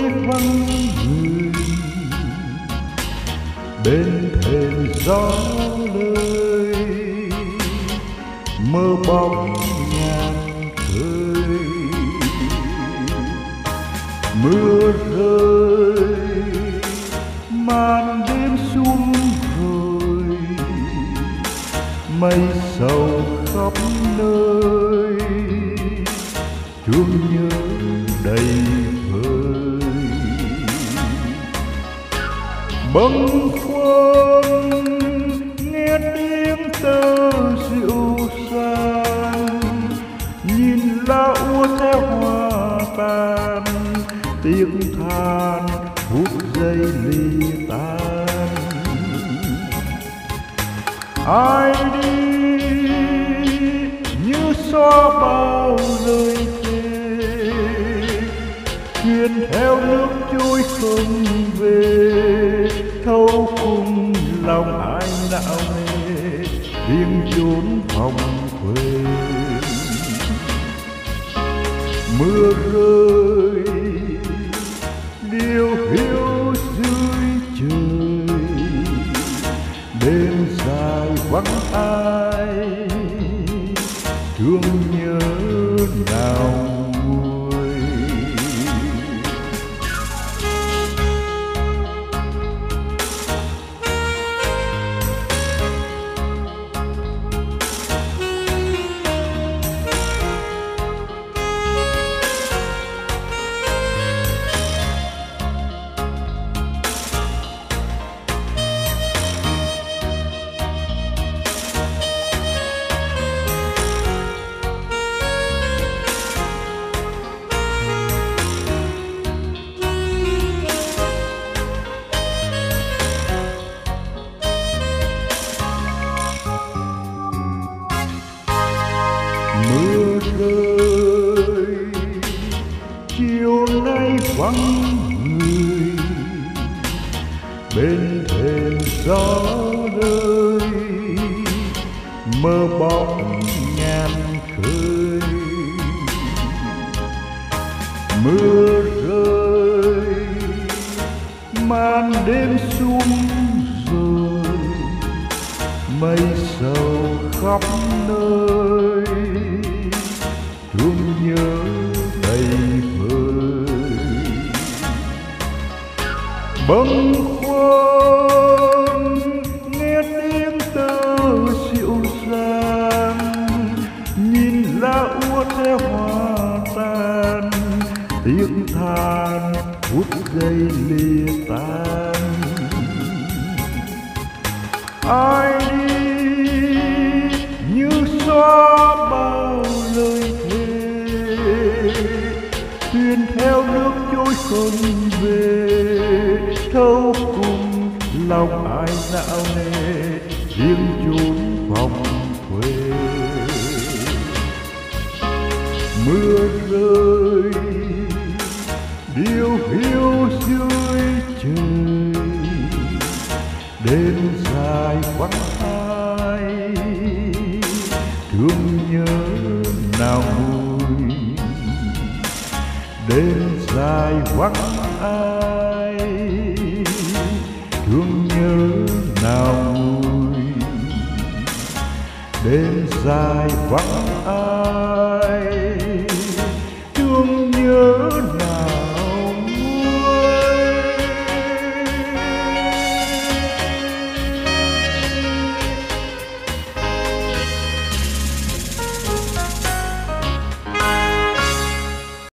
nay vắng người, bên thềm gió lơi mơ bóng nhàn khơi. Mưa rơi màn đêm xuống rồi, mây sầu khắp nơi, chuông nhớ đầy vơi. Bâng khuâng nghe tiếng tơ rượu sang, nhìn lá úa theo hoa tàn, tiếng than phút giây ly tan. Ai đi như xóa bao lời thề, thuyền theo nước trôi không về, thâu cùng lòng ai não nề, riêng chốn phòng quê. Mưa rơi điêu hiu dưới trời, đêm dài vắng ai, thương nhớ nào nguôi. Mưa rơi chiều nay vắng người, bên thềm gió rơi mơ bóng nhàn khơi. Mưa rơi màn đêm xuống rồi, mây sầu khắp nơi, thương nhớ đầy vơi. Bâng khuâng nghe tiếng tơ dịu dàng, nhìn lá úa theo hoa tàn, tiếng than phút giây lìa tan. Ai đi như xóa bao lời thề, thuyền theo nước trôi không về, thâu cùng lòng ai não nề, riêng chốn phòng quê. Mưa rơi điêu hiu dưới trời, đêm dài vắng ai, thương nhớ nào nguôi. Đêm dài vắng ai, thương nhớ nào nguôi. Đêm dài vắng ai, thương nhớ nào